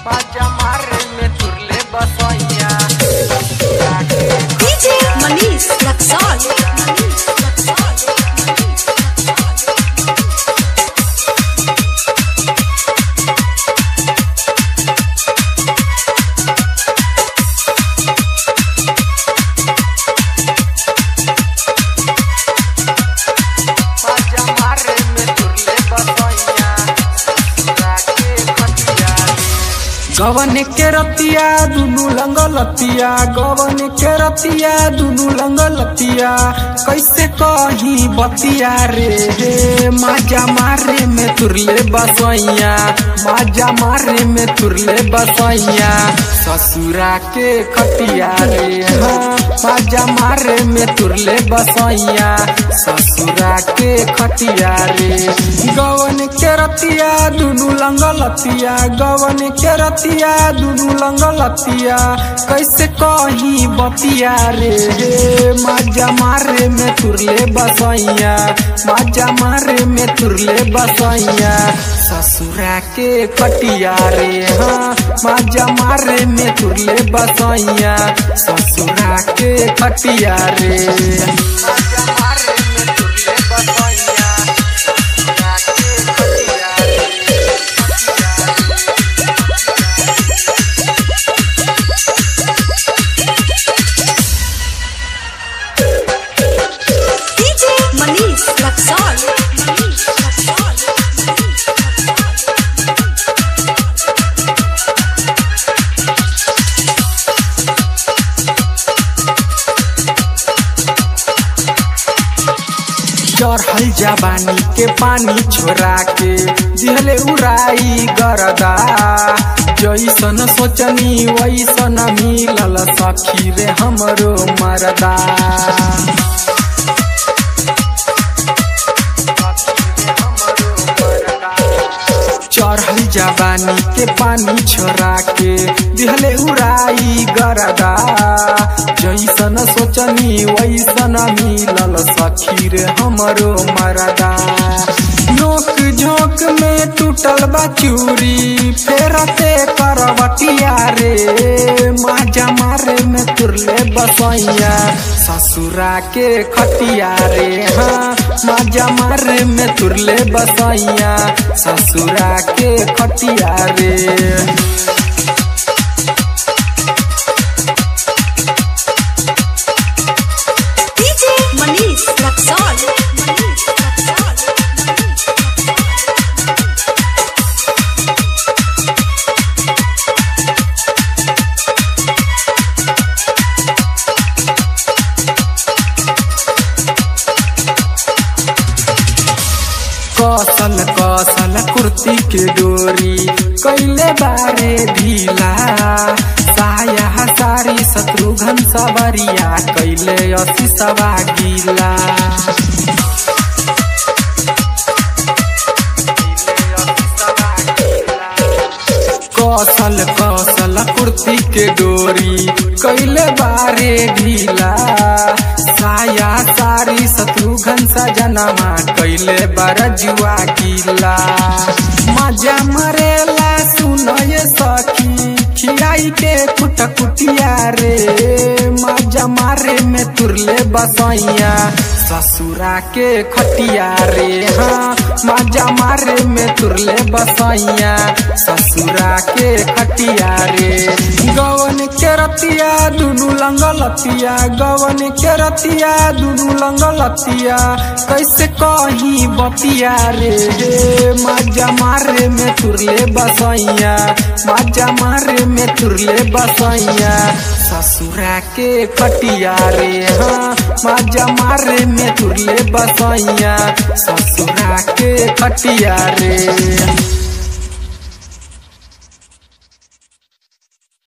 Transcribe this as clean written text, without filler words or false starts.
बाजा मारे में तुरले बसैया DJ Manish Luxor. बाजा मारे में तुरले बसैया गवन के रतिया दुनु लंगलतिया गवन के रतिया दुनु लंगलतिया कैसे कही बतिया रे माजा मारे में तुरले बसैया माजा मारे में तुरले बसैया ससुरा के खटिया रे माजा मारे में तुरले बसैया ससुरा के खटिया रे गवन के रतिया दुनु लंगलतिया गवन के रतिया दुनु लंगलतिया कैसे कही बतिया रे माजा मारे में तुरले बसैया माजा मारे में तुरले बसैया ससुरा के खटिया रे माजा मारे में तुरले बसैया ससुरा के खटिया रे माजा मारे में तुरले बसैया ससुरा के खटिया DJ Manish Luxor. चढ़ल जवानी के पानी छोड़ा के दिहले उड़ाई गरदा जैसन सोचनी वैसन मिलल सखी रे हमरो मरदा चढ़ल जवानी के पानी छोड़ा के दिहले उड़ाई गरदा जैसन सोचनी वैसन मिलल सखी रे हमरो मरदा नोक झोंक में टूटल बा चूरी फेरते करवटिया रे माजा मारे में तुरले बसैया ससुरा के खटिया रे माजा मारे में तुरले बसैया ससुरा के खटिया रे DJ Manish Luxor. कौशल कौशल कुर्ती के डोरी कैले बारे ढीला साया सारी शत्रुघ्न सवरिया कैले अति सवा गीला कौशल कौशल कुर्ती के डोरी कैले बारे ढीला साया सारी शत्रुघ्न सजनमा कैले बरजुआ गीला मजा मरेला सुनय सखी खियाई के कुटकुटिया रे मजा मारे में तुरले बसैया ससुरा के खटिया रे मजा मारे में तुरले बसैया ससुरा के खटिया रे गवन के रतिया दुनु लंगलतिया गवन के रतिया दुनु लंगलतिया कैसे कही बतिया रे मजा मारे में तुरले बसैया मजा मारे में तुरले बसैया ससुरा के खटिया रे मजा मारे में तुरले बसैया ससुरा के खटिया रे।